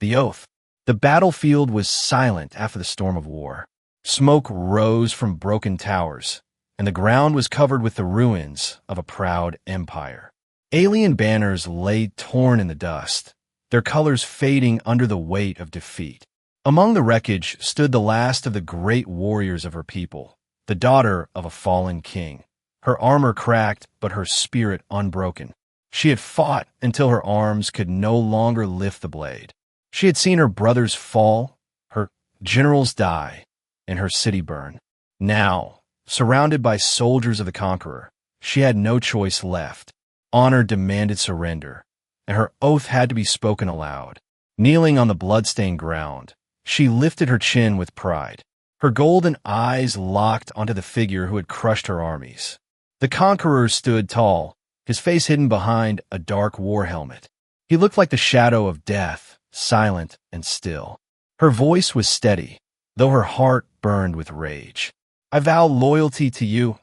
The oath. The battlefield was silent after the storm of war. Smoke rose from broken towers, and the ground was covered with the ruins of a proud empire. Alien banners lay torn in the dust, their colors fading under the weight of defeat. Among the wreckage stood the last of the great warriors of her people, the daughter of a fallen king. Her armor cracked, but her spirit unbroken. She had fought until her arms could no longer lift the blade. She had seen her brothers fall, her generals die, and her city burn. Now, surrounded by soldiers of the Conqueror, she had no choice left. Honor demanded surrender, and her oath had to be spoken aloud. Kneeling on the bloodstained ground, she lifted her chin with pride. Her golden eyes locked onto the figure who had crushed her armies. The Conqueror stood tall, his face hidden behind a dark war helmet. He looked like the shadow of death, silent and still. Her voice was steady, though her heart burned with rage. "I vow loyalty to you,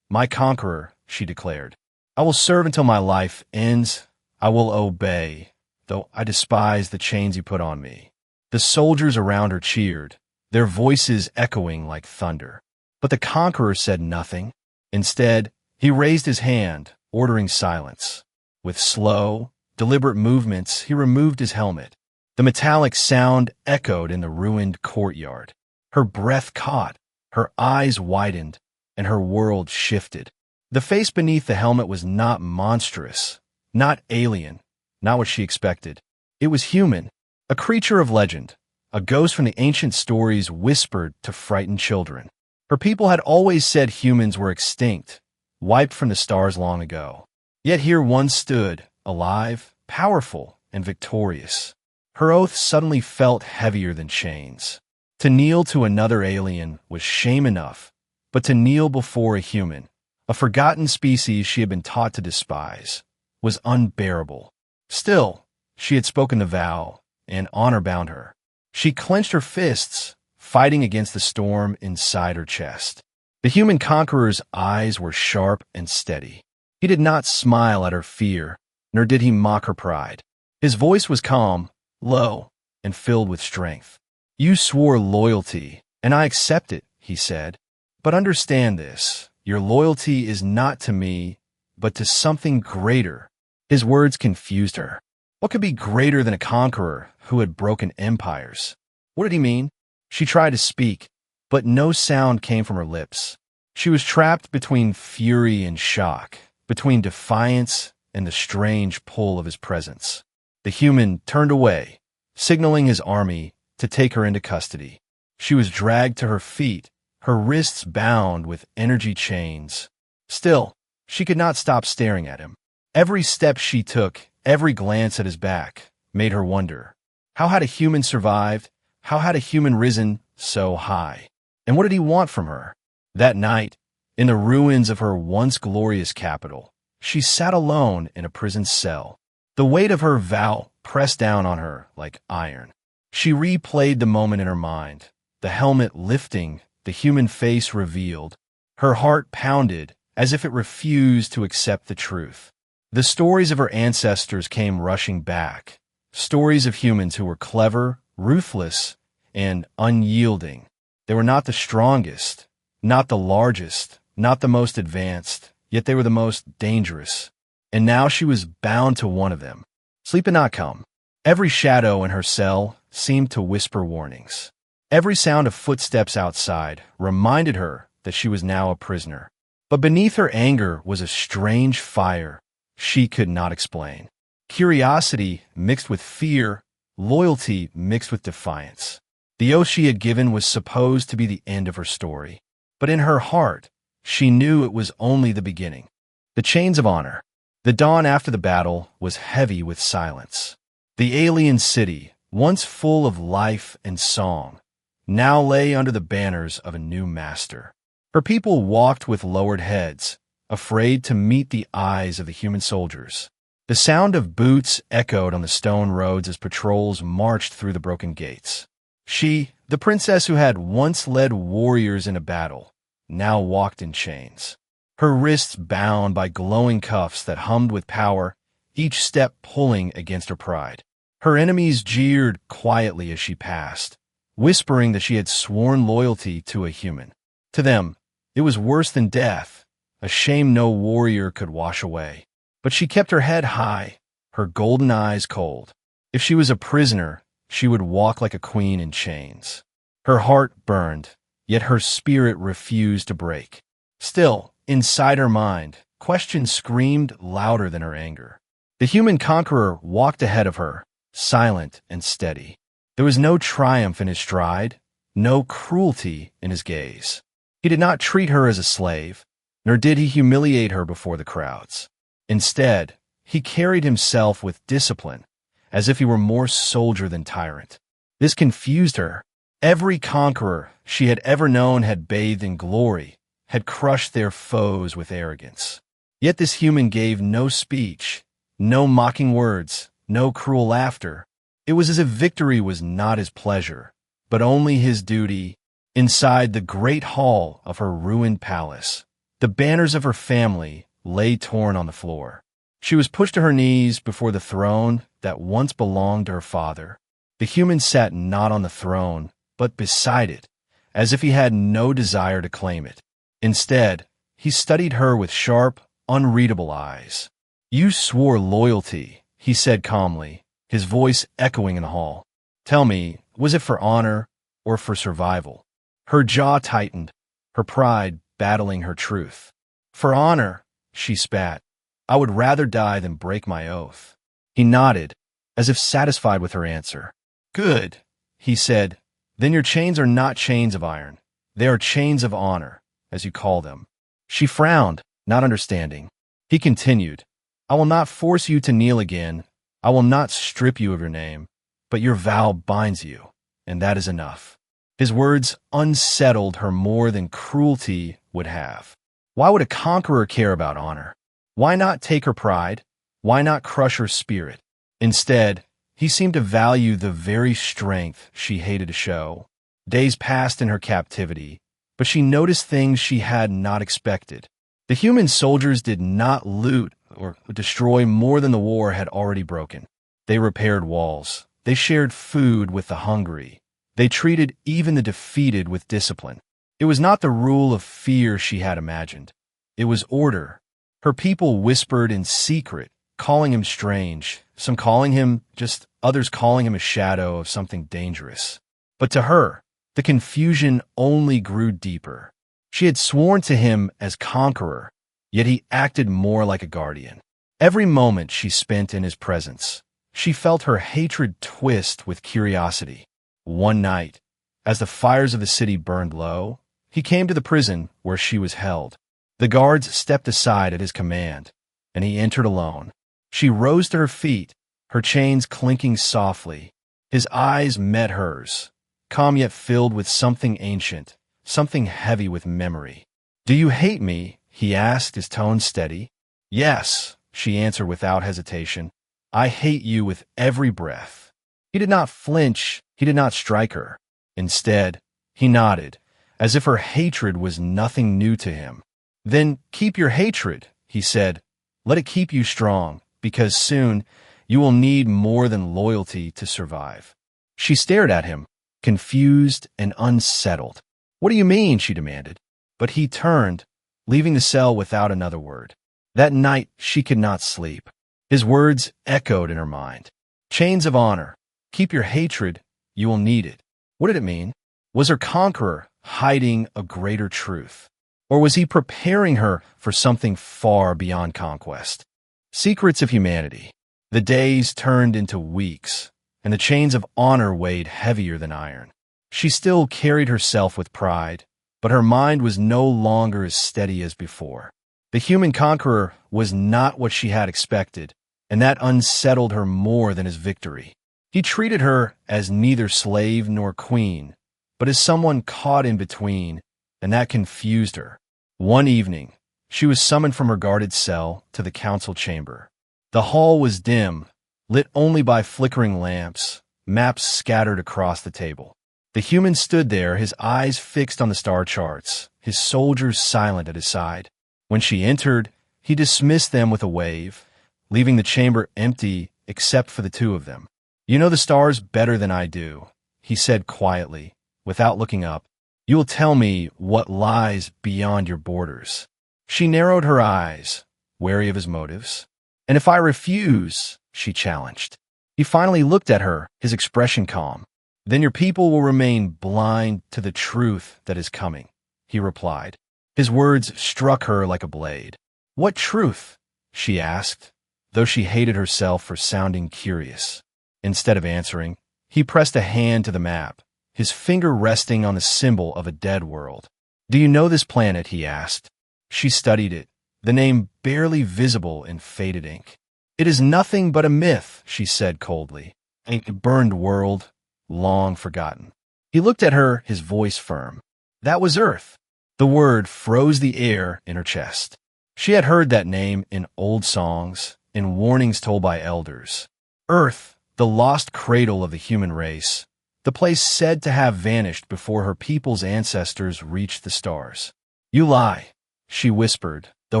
my Conqueror," she declared. "I will serve until my life ends. I will obey, though I despise the chains you put on me." The soldiers around her cheered, their voices echoing like thunder. But the Conqueror said nothing. Instead, he raised his hand, ordering silence. With slow, deliberate movements, he removed his helmet. The metallic sound echoed in the ruined courtyard. Her breath caught, her eyes widened, and her world shifted. The face beneath the helmet was not monstrous, not alien, not what she expected. It was human, a creature of legend, a ghost from the ancient stories whispered to frightened children. Her people had always said humans were extinct, wiped from the stars long ago. Yet here one stood, alive, powerful, and victorious. Her oath suddenly felt heavier than chains. To kneel to another alien was shame enough, but to kneel before a human, a forgotten species she had been taught to despise, was unbearable. Still, she had spoken the vow, and honor bound her. She clenched her fists, fighting against the storm inside her chest. The human Conqueror's eyes were sharp and steady. He did not smile at her fear, nor did he mock her pride. His voice was calm, low, and filled with strength. "You swore loyalty, and I accept it," he said. "But understand this, your loyalty is not to me, but to something greater." His words confused her. What could be greater than a conqueror who had broken empires? What did he mean? She tried to speak, but no sound came from her lips. She was trapped between fury and shock, between defiance and the strange pull of his presence. The human turned away, signaling his army to take her into custody. She was dragged to her feet, her wrists bound with energy chains. Still, she could not stop staring at him. Every step she took, every glance at his back, made her wonder. How had a human survived? How had a human risen so high? And what did he want from her? That night, in the ruins of her once glorious capital, she sat alone in a prison cell. The weight of her vow pressed down on her like iron. She replayed the moment in her mind, the helmet lifting, the human face revealed. Her heart pounded as if it refused to accept the truth. The stories of her ancestors came rushing back, stories of humans who were clever, ruthless, and unyielding. They were not the strongest, not the largest, not the most advanced, yet they were the most dangerous. And now she was bound to one of them. Sleep had not come. Every shadow in her cell seemed to whisper warnings. Every sound of footsteps outside reminded her that she was now a prisoner. But beneath her anger was a strange fire she could not explain. Curiosity mixed with fear, loyalty mixed with defiance. The oath she had given was supposed to be the end of her story. But in her heart, she knew it was only the beginning. The chains of honor. The dawn after the battle was heavy with silence. The alien city, once full of life and song, now lay under the banners of a new master. Her people walked with lowered heads, afraid to meet the eyes of the human soldiers. The sound of boots echoed on the stone roads as patrols marched through the broken gates. She, the princess who had once led warriors in a battle, now walked in chains. Her wrists bound by glowing cuffs that hummed with power, each step pulling against her pride. Her enemies jeered quietly as she passed, whispering that she had sworn loyalty to a human. To them, it was worse than death, a shame no warrior could wash away. But she kept her head high, her golden eyes cold. If she was a prisoner, she would walk like a queen in chains. Her heart burned, yet her spirit refused to break. Still, inside her mind, questions screamed louder than her anger. The human conqueror walked ahead of her, silent and steady. There was no triumph in his stride, no cruelty in his gaze. He did not treat her as a slave, nor did he humiliate her before the crowds. Instead, he carried himself with discipline, as if he were more soldier than tyrant. This confused her. Every conqueror she had ever known had bathed in glory, had crushed their foes with arrogance. Yet this human gave no speech, no mocking words, no cruel laughter. It was as if victory was not his pleasure, but only his duty. Inside the great hall of her ruined palace, the banners of her family lay torn on the floor. She was pushed to her knees before the throne that once belonged to her father. The human sat not on the throne, but beside it, as if he had no desire to claim it. Instead, he studied her with sharp, unreadable eyes. "You swore loyalty," he said calmly, his voice echoing in the hall. "Tell me, was it for honor or for survival?" Her jaw tightened, her pride battling her truth. "For honor," she spat. "I would rather die than break my oath." He nodded, as if satisfied with her answer. "Good," he said. "Then your chains are not chains of iron. They are chains of honor, as you call them." She frowned, not understanding. He continued, "I will not force you to kneel again. I will not strip you of your name, but your vow binds you, and that is enough." His words unsettled her more than cruelty would have. Why would a conqueror care about honor? Why not take her pride? Why not crush her spirit? Instead, he seemed to value the very strength she hated to show. Days passed in her captivity, but she noticed things she had not expected. The human soldiers did not loot or destroy more than the war had already broken. They repaired walls. They shared food with the hungry. They treated even the defeated with discipline. It was not the rule of fear she had imagined. It was order. Her people whispered in secret, calling him strange, some calling him just others calling him a shadow of something dangerous. But to her, the confusion only grew deeper. She had sworn to him as conqueror, yet he acted more like a guardian. Every moment she spent in his presence, she felt her hatred twist with curiosity. One night, as the fires of the city burned low, he came to the prison where she was held. The guards stepped aside at his command, and he entered alone. She rose to her feet, her chains clinking softly. His eyes met hers, calm yet filled with something ancient, something heavy with memory. "Do you hate me?" he asked, his tone steady. "Yes," she answered without hesitation. "I hate you with every breath." He did not flinch, he did not strike her. Instead, he nodded, as if her hatred was nothing new to him. "Then keep your hatred," he said. "Let it keep you strong, because soon you will need more than loyalty to survive." She stared at him, confused and unsettled. "What do you mean?" she demanded. But he turned, leaving the cell without another word. That night she could not sleep. His words echoed in her mind. Chains of honor. Keep your hatred. You will need it. What did it mean? Was her conqueror hiding a greater truth? Or was he preparing her for something far beyond conquest? Secrets of humanity. The days turned into weeks, and the chains of honor weighed heavier than iron. She still carried herself with pride, but her mind was no longer as steady as before. The human conqueror was not what she had expected, and that unsettled her more than his victory. He treated her as neither slave nor queen, but as someone caught in between, and that confused her. One evening, she was summoned from her guarded cell to the council chamber. The hall was dim, lit only by flickering lamps, maps scattered across the table. The human stood there, his eyes fixed on the star charts, his soldiers silent at his side. When she entered, he dismissed them with a wave, leaving the chamber empty except for the two of them. You know the stars better than I do, he said quietly, without looking up. You will tell me what lies beyond your borders. She narrowed her eyes, wary of his motives. And if I refuse, she challenged. He finally looked at her, his expression calm. Then your people will remain blind to the truth that is coming, he replied. His words struck her like a blade. What truth? She asked, though she hated herself for sounding curious. Instead of answering, he pressed a hand to the map, his finger resting on the symbol of a dead world. Do you know this planet? He asked. She studied it, the name barely visible in faded ink. It is nothing but a myth, she said coldly. A burned world, long forgotten. He looked at her, his voice firm. That was Earth. The word froze the air in her chest. She had heard that name in old songs, in warnings told by elders. Earth, the lost cradle of the human race, the place said to have vanished before her people's ancestors reached the stars. You lie, she whispered, though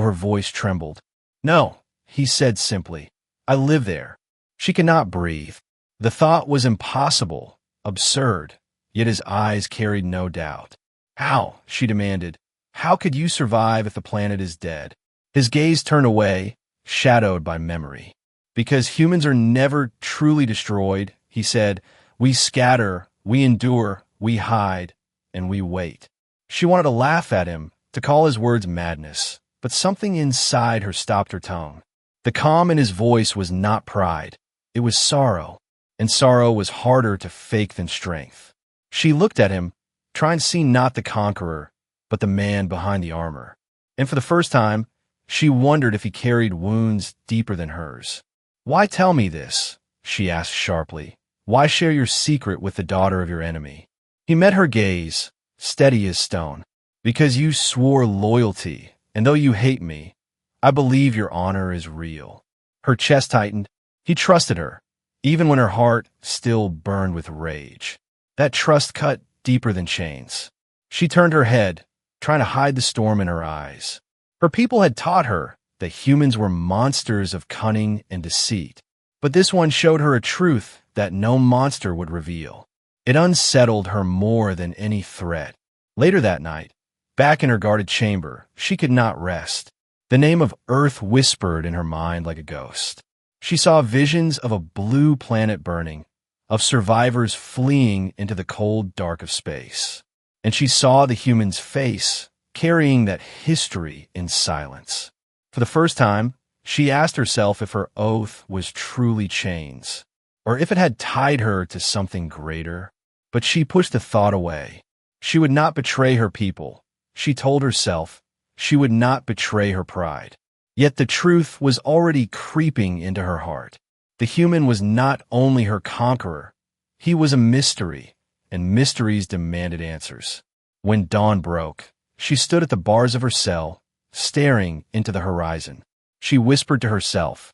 her voice trembled. No, he said simply. I live there. She could not breathe. The thought was impossible, absurd, yet his eyes carried no doubt. How? She demanded. How could you survive if the planet is dead? His gaze turned away, shadowed by memory. Because humans are never truly destroyed, he said. We scatter, we endure, we hide, and we wait. She wanted to laugh at him, to call his words madness, but something inside her stopped her tongue. The calm in his voice was not pride. It was sorrow, and sorrow was harder to fake than strength. She looked at him, trying to see not the conqueror, but the man behind the armor. And for the first time, she wondered if he carried wounds deeper than hers. Why tell me this? She asked sharply. Why share your secret with the daughter of your enemy? He met her gaze, steady as stone. Because you swore loyalty, and though you hate me, I believe your honor is real. Her chest tightened. He trusted her, even when her heart still burned with rage. That trust cut deeper than chains. She turned her head, trying to hide the storm in her eyes. Her people had taught her that humans were monsters of cunning and deceit, but this one showed her a truth that no monster would reveal. It unsettled her more than any threat. Later that night, back in her guarded chamber, she could not rest. The name of Earth whispered in her mind like a ghost. She saw visions of a blue planet burning, of survivors fleeing into the cold dark of space. And she saw the human's face, carrying that history in silence. For the first time, she asked herself if her oath was truly chains, or if it had tied her to something greater. But she pushed the thought away. She would not betray her people. She told herself she would not betray her pride. Yet the truth was already creeping into her heart. The human was not only her conqueror, he was a mystery, and mysteries demanded answers. When dawn broke, she stood at the bars of her cell, staring into the horizon. She whispered to herself,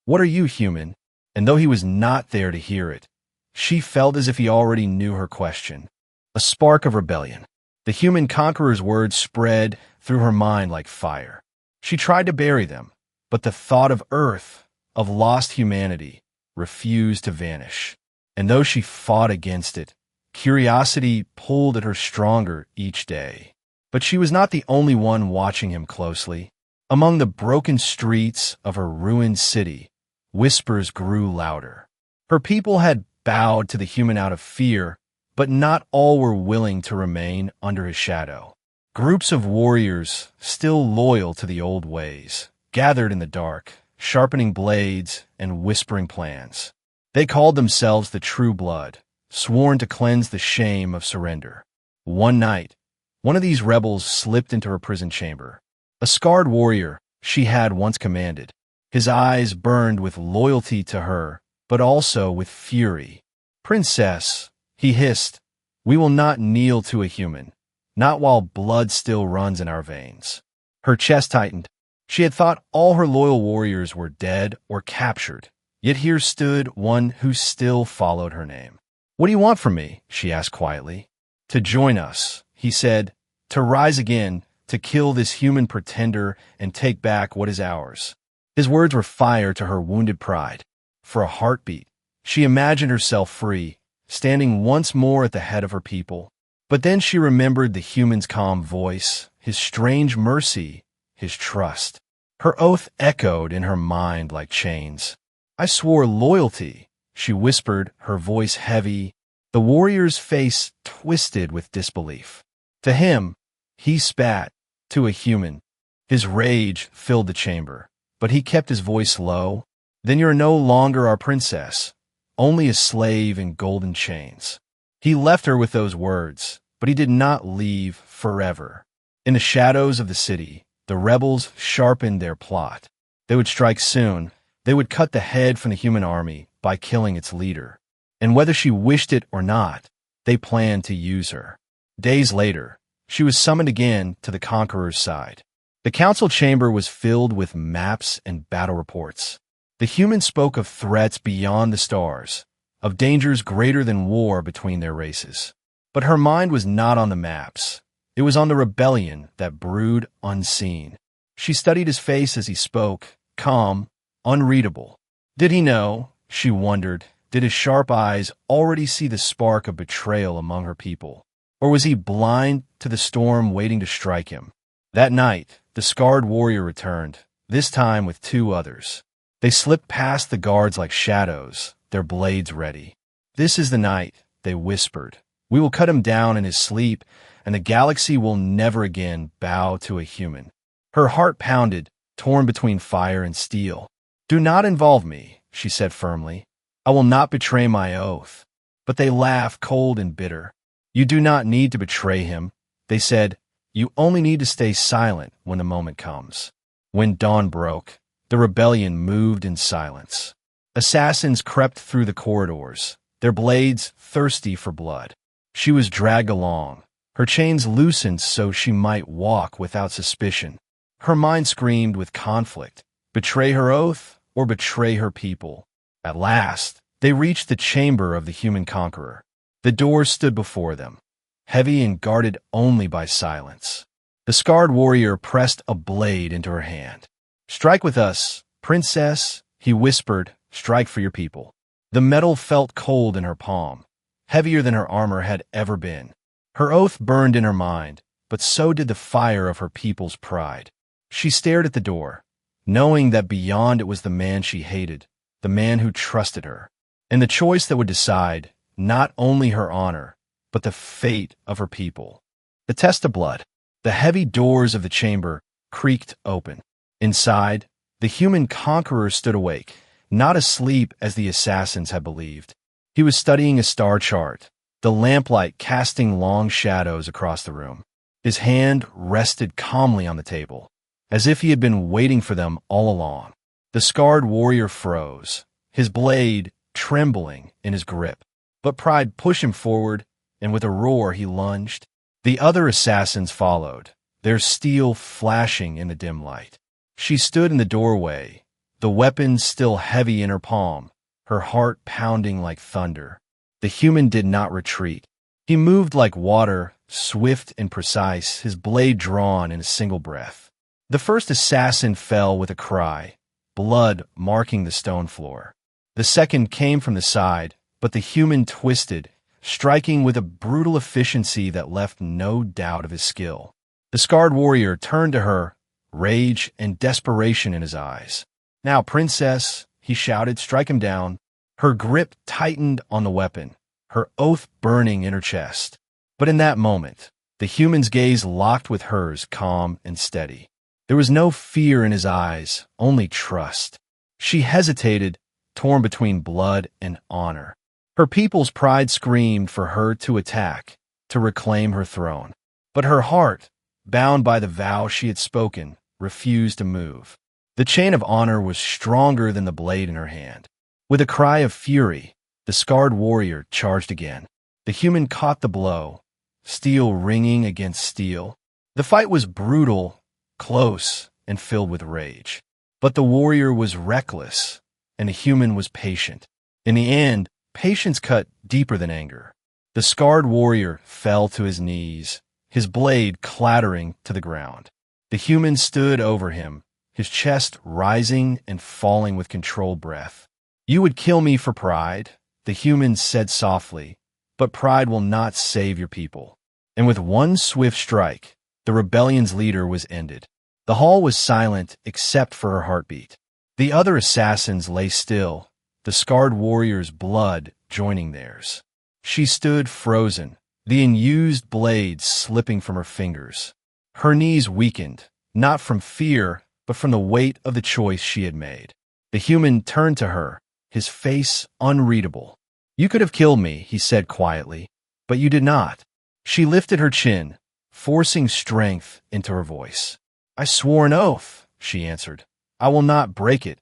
"What are you, human?" And though he was not there to hear it, she felt as if he already knew her question. A spark of rebellion. The human conqueror's words spread through her mind like fire. She tried to bury them, but the thought of Earth, of lost humanity, refused to vanish. And though she fought against it, curiosity pulled at her stronger each day. But she was not the only one watching him closely. Among the broken streets of her ruined city, whispers grew louder. Her people had bowed to the human out of fear, but not all were willing to remain under his shadow. Groups of warriors, still loyal to the old ways, gathered in the dark, sharpening blades and whispering plans. They called themselves the True Blood, sworn to cleanse the shame of surrender. One night, one of these rebels slipped into her prison chamber. A scarred warrior she had once commanded. His eyes burned with loyalty to her, but also with fury. "Princess," he hissed, "we will not kneel to a human, not while blood still runs in our veins." Her chest tightened. She had thought all her loyal warriors were dead or captured, yet here stood one who still followed her name. "What do you want from me?" she asked quietly. "To join us," he said, "to rise again, to kill this human pretender and take back what is ours." His words were fire to her wounded pride. For a heartbeat, She imagined herself free, standing once more at the head of her people. But then she remembered the human's calm voice, his strange mercy, his trust. Her oath echoed in her mind like chains. "I swore loyalty," she whispered, her voice heavy. The warrior's face twisted with disbelief. To him, he spat. To a human, his rage filled the chamber. But he kept his voice low. "Then you're no longer our princess, only a slave in golden chains." He left her with those words, but he did not leave forever. In the shadows of the city, the rebels sharpened their plot. They would strike soon. They would cut the head from the human army by killing its leader. And whether she wished it or not, they planned to use her. Days later, she was summoned again to the Conqueror's side. The council chamber was filled with maps and battle reports. The human spoke of threats beyond the stars, of dangers greater than war between their races. But her mind was not on the maps. It was on the rebellion that brewed unseen. She studied his face as he spoke, calm, unreadable. Did he know? She wondered. Did his sharp eyes already see the spark of betrayal among her people? Or was he blind to the storm waiting to strike him? That night, the scarred warrior returned, this time with 2 others. They slipped past the guards like shadows, their blades ready. "This is the night," they whispered. "We will cut him down in his sleep, and the galaxy will never again bow to a human." Her heart pounded, torn between fire and steel. "Do not involve me," she said firmly. "I will not betray my oath." But they laughed, cold and bitter. "You do not need to betray him," they said. "You only need to stay silent when the moment comes." When dawn broke, the rebellion moved in silence. Assassins crept through the corridors, their blades thirsty for blood. She was dragged along, her chains loosened so she might walk without suspicion. Her mind screamed with conflict, betray her oath or betray her people. At last, they reached the chamber of the human conqueror. The doors stood before them, heavy and guarded only by silence. The scarred warrior pressed a blade into her hand. "Strike with us, princess," he whispered, "strike for your people." The metal felt cold in her palm, heavier than her armor had ever been. Her oath burned in her mind, but so did the fire of her people's pride. She stared at the door, knowing that beyond it was the man she hated, the man who trusted her, and the choice that would decide not only her honor, but the fate of her people. The test of blood. The heavy doors of the chamber creaked open. Inside, the human conqueror stood awake, not asleep as the assassins had believed. He was studying a star chart, the lamplight casting long shadows across the room. His hand rested calmly on the table, as if he had been waiting for them all along. The scarred warrior froze, his blade trembling in his grip. But pride pushed him forward, and with a roar he lunged. The other assassins followed, their steel flashing in the dim light. She stood in the doorway, the weapon still heavy in her palm, her heart pounding like thunder. The human did not retreat. He moved like water, swift and precise, his blade drawn in a single breath. The first assassin fell with a cry, blood marking the stone floor. The second came from the side, but the human twisted, striking with a brutal efficiency that left no doubt of his skill. The scarred warrior turned to her, rage and desperation in his eyes. "Now, princess," he shouted, "strike him down." Her grip tightened on the weapon, her oath burning in her chest. But in that moment, the human's gaze locked with hers, calm and steady. There was no fear in his eyes, only trust. She hesitated, torn between blood and honor. Her people's pride screamed for her to attack, to reclaim her throne. But her heart, bound by the vow she had spoken, refused to move. The chain of honor was stronger than the blade in her hand. With a cry of fury, the scarred warrior charged again. The human caught the blow, steel ringing against steel. The fight was brutal, close, and filled with rage. But the warrior was reckless, and the human was patient. In the end, patience cut deeper than anger. The scarred warrior fell to his knees, his blade clattering to the ground. The human stood over him, his chest rising and falling with controlled breath. "You would kill me for pride, the humans said softly, but pride will not save your people. And with one swift strike, the rebellion's leader was ended. The hall was silent except for her heartbeat. The other assassins lay still, the scarred warrior's blood joining theirs. She stood frozen, the unused blades slipping from her fingers. Her knees weakened, not from fear, but from the weight of the choice she had made. The human turned to her, his face unreadable. "You could have killed me," he said quietly, "but you did not." She lifted her chin, forcing strength into her voice. "I swore an oath," she answered. "I will not break it,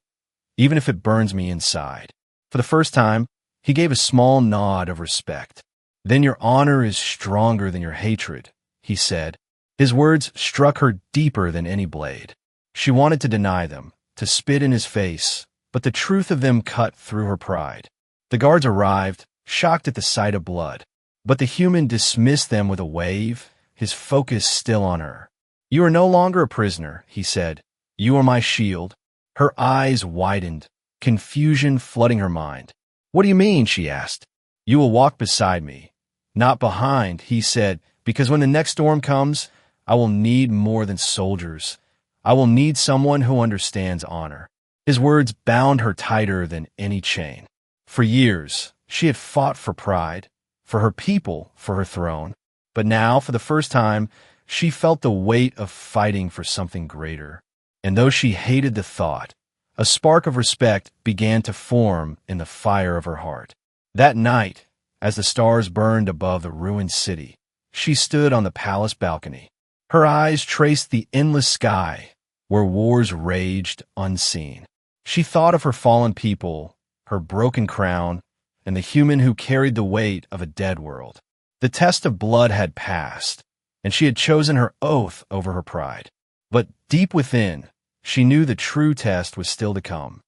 even if it burns me inside." For the first time, he gave a small nod of respect. "Then your honor is stronger than your hatred," he said. His words struck her deeper than any blade. She wanted to deny them, to spit in his face, but the truth of them cut through her pride. The guards arrived, shocked at the sight of blood, but the human dismissed them with a wave, his focus still on her. "You are no longer a prisoner," he said. "You are my shield." Her eyes widened, confusion flooding her mind. "What do you mean?" she asked. "You will walk beside me." "Not behind," he said, "because when the next storm comes, I will need more than soldiers. I will need someone who understands honor." His words bound her tighter than any chain. For years, she had fought for pride, for her people, for her throne. But now, for the first time, she felt the weight of fighting for something greater. And though she hated the thought, a spark of respect began to form in the fire of her heart. That night, as the stars burned above the ruined city, she stood on the palace balcony. Her eyes traced the endless sky, where wars raged unseen. She thought of her fallen people, her broken crown, and the human who carried the weight of a dead world. The test of blood had passed, and she had chosen her oath over her pride. But deep within, she knew the true test was still to come.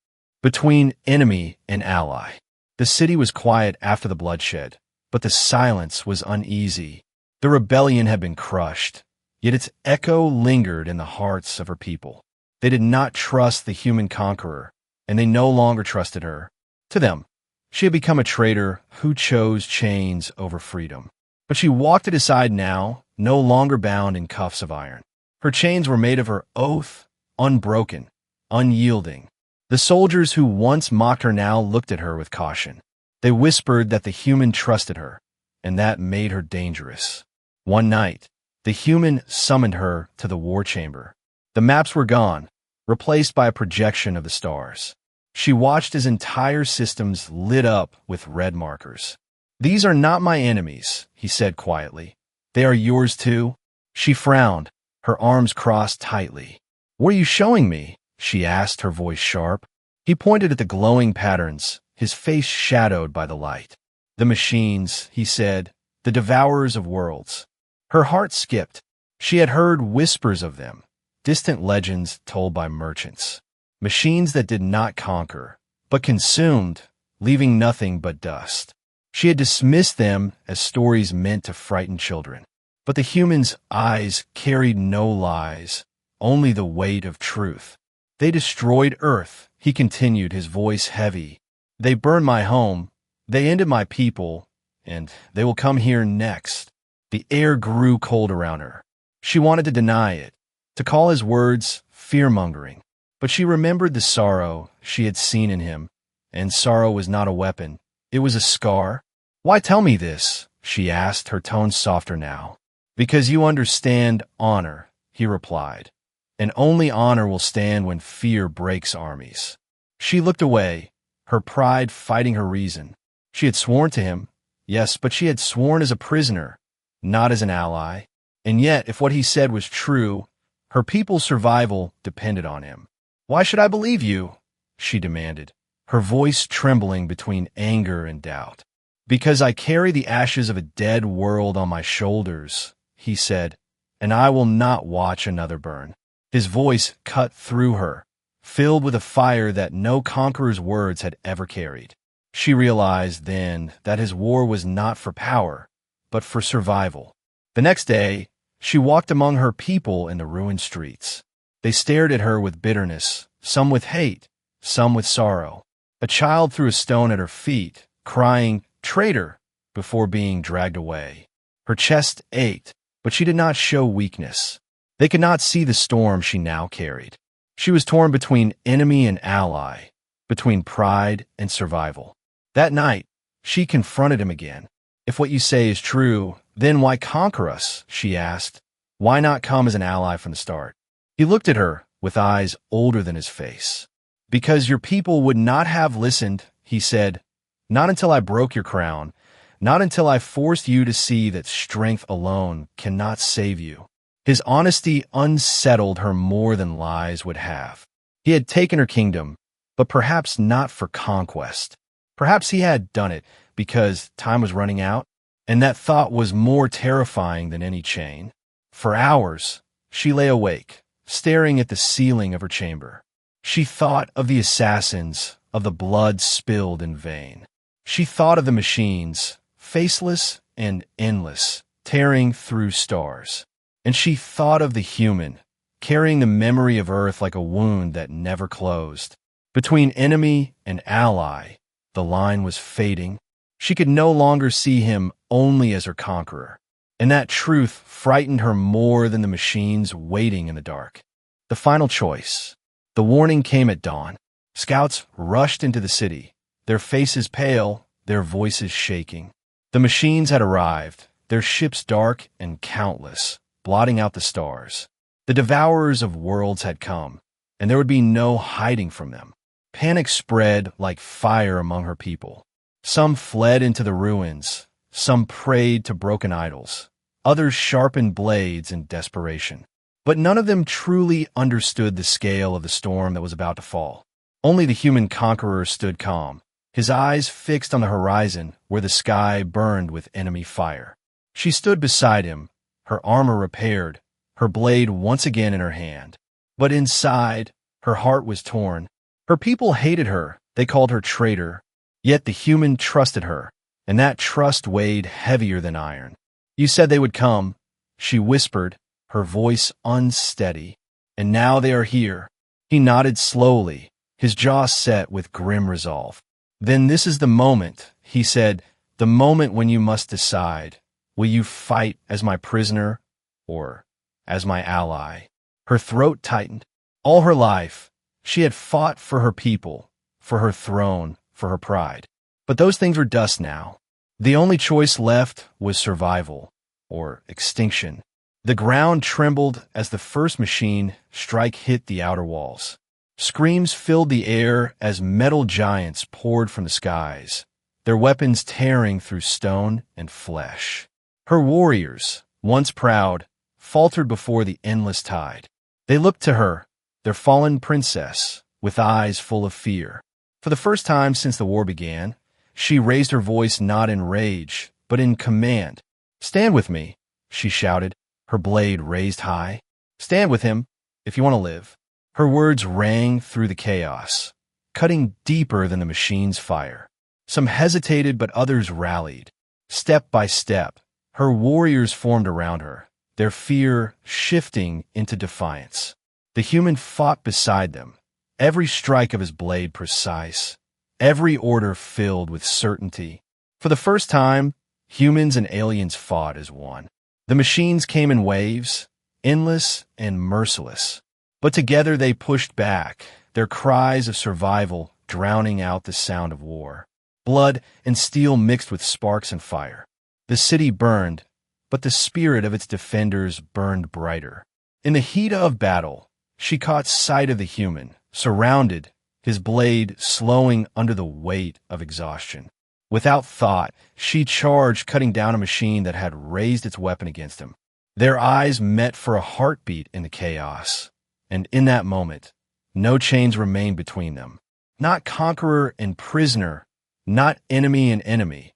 Between enemy and ally. The city was quiet after the bloodshed, but the silence was uneasy. The rebellion had been crushed, yet its echo lingered in the hearts of her people. They did not trust the human conqueror, and they no longer trusted her. To them, she had become a traitor who chose chains over freedom. But she walked it aside now, no longer bound in cuffs of iron. Her chains were made of her oath, unbroken, unyielding. The soldiers who once mocked her now looked at her with caution. They whispered that the human trusted her, and that made her dangerous. One night, the human summoned her to the war chamber. The maps were gone, replaced by a projection of the stars. She watched as entire systems lit up with red markers. "These are not my enemies," he said quietly. "They are yours too." She frowned, her arms crossed tightly. "What are you showing me?" she asked, her voice sharp. He pointed at the glowing patterns, his face shadowed by the light. "The machines," he said, "the devourers of worlds." Her heart skipped. She had heard whispers of them, distant legends told by merchants. Machines that did not conquer, but consumed, leaving nothing but dust. She had dismissed them as stories meant to frighten children. But the human's eyes carried no lies, only the weight of truth. "They destroyed Earth," he continued, his voice heavy. "They burned my home, they ended my people, and they will come here next." The air grew cold around her. She wanted to deny it, to call his words fear-mongering. But she remembered the sorrow she had seen in him, and sorrow was not a weapon. It was a scar. "Why tell me this?" she asked, her tone softer now. "Because you understand honor," he replied. "And only honor will stand when fear breaks armies." She looked away, her pride fighting her reason. She had sworn to him, yes, but she had sworn as a prisoner, not as an ally. And yet, if what he said was true, her people's survival depended on him. "Why should I believe you?" she demanded, her voice trembling between anger and doubt. "Because I carry the ashes of a dead world on my shoulders," he said, "and I will not watch another burn." His voice cut through her, filled with a fire that no conqueror's words had ever carried. She realized then that his war was not for power, but for survival. The next day, she walked among her people in the ruined streets. They stared at her with bitterness, some with hate, some with sorrow. A child threw a stone at her feet, crying, "Traitor!" before being dragged away. Her chest ached, but she did not show weakness. They could not see the storm she now carried. She was torn between enemy and ally, between pride and survival. That night, she confronted him again. "If what you say is true, then why conquer us?" she asked. "Why not come as an ally from the start?" He looked at her with eyes older than his face. "Because your people would not have listened," he said. "Not until I broke your crown. Not until I forced you to see that strength alone cannot save you." His honesty unsettled her more than lies would have. He had taken her kingdom, but perhaps not for conquest. Perhaps he had done it because time was running out, and that thought was more terrifying than any chain. For hours, she lay awake, staring at the ceiling of her chamber. She thought of the assassins, of the blood spilled in vain. She thought of the machines, faceless and endless, tearing through stars. And she thought of the human, carrying the memory of Earth like a wound that never closed. Between enemy and ally, the line was fading. She could no longer see him only as her conqueror. And that truth frightened her more than the machines waiting in the dark. The final choice. The warning came at dawn. Scouts rushed into the city, their faces pale, their voices shaking. The machines had arrived, their ships dark and countless, blotting out the stars. The devourers of worlds had come, and there would be no hiding from them. Panic spread like fire among her people. Some fled into the ruins, some prayed to broken idols, others sharpened blades in desperation. But none of them truly understood the scale of the storm that was about to fall. Only the human conqueror stood calm, his eyes fixed on the horizon where the sky burned with enemy fire. She stood beside him, her armor repaired, her blade once again in her hand. But inside, her heart was torn. Her people hated her, they called her traitor. Yet the human trusted her, and that trust weighed heavier than iron. "You said they would come," she whispered, her voice unsteady. "And now they are here." He nodded slowly, his jaw set with grim resolve. "Then this is the moment," he said, "the moment when you must decide. Will you fight as my prisoner or as my ally?" Her throat tightened. All her life, she had fought for her people, for her throne, for her pride. But those things were dust now. The only choice left was survival or extinction. The ground trembled as the first machine strike hit the outer walls. Screams filled the air as metal giants poured from the skies, their weapons tearing through stone and flesh. Her warriors, once proud, faltered before the endless tide. They looked to her, their fallen princess, with eyes full of fear. For the first time since the war began, she raised her voice not in rage, but in command. "Stand with me," she shouted, her blade raised high. "Stand with him, if you want to live." Her words rang through the chaos, cutting deeper than the machine's fire. Some hesitated, but others rallied. Step by step, her warriors formed around her, their fear shifting into defiance. The human fought beside them, every strike of his blade precise, every order filled with certainty. For the first time, humans and aliens fought as one. The machines came in waves, endless and merciless. But together they pushed back, their cries of survival drowning out the sound of war. Blood and steel mixed with sparks and fire. The city burned, but the spirit of its defenders burned brighter. In the heat of battle, she caught sight of the human, surrounded, his blade slowing under the weight of exhaustion. Without thought, she charged, cutting down a machine that had raised its weapon against him. Their eyes met for a heartbeat in the chaos, and in that moment, no chains remained between them. Not conqueror and prisoner, not enemy and enemy,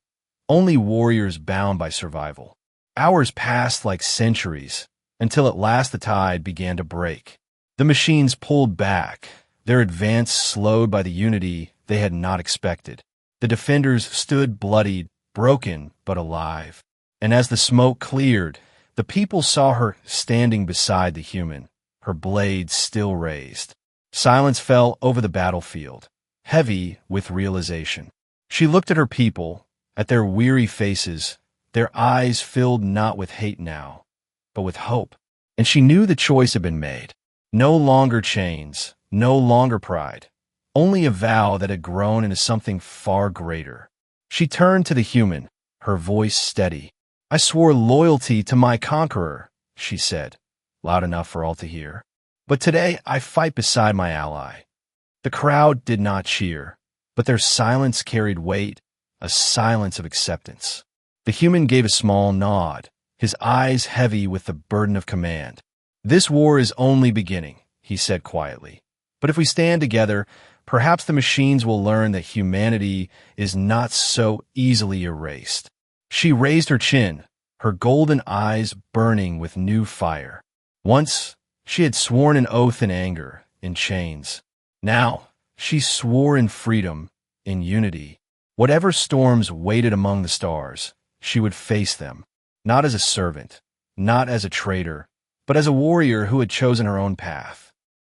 only warriors bound by survival. Hours passed like centuries, until at last the tide began to break. The machines pulled back, their advance slowed by the unity they had not expected. The defenders stood bloodied, broken, but alive. And as the smoke cleared, the people saw her standing beside the human, her blade still raised. Silence fell over the battlefield, heavy with realization. She looked at her people, at their weary faces, their eyes filled not with hate now, but with hope. And she knew the choice had been made. No longer chains, no longer pride, only a vow that had grown into something far greater. She turned to the human, her voice steady. "I swore loyalty to my Conqueror," she said, loud enough for all to hear. "But today I fight beside my ally." The crowd did not cheer, but their silence carried weight, a silence of acceptance. The human gave a small nod, his eyes heavy with the burden of command. "This war is only beginning," he said quietly. "But if we stand together, perhaps the machines will learn that humanity is not so easily erased." She raised her chin, her golden eyes burning with new fire. Once, she had sworn an oath in anger, in chains. Now, she swore in freedom, in unity. Whatever storms waited among the stars, she would face them, not as a servant, not as a traitor, but as a warrior who had chosen her own path.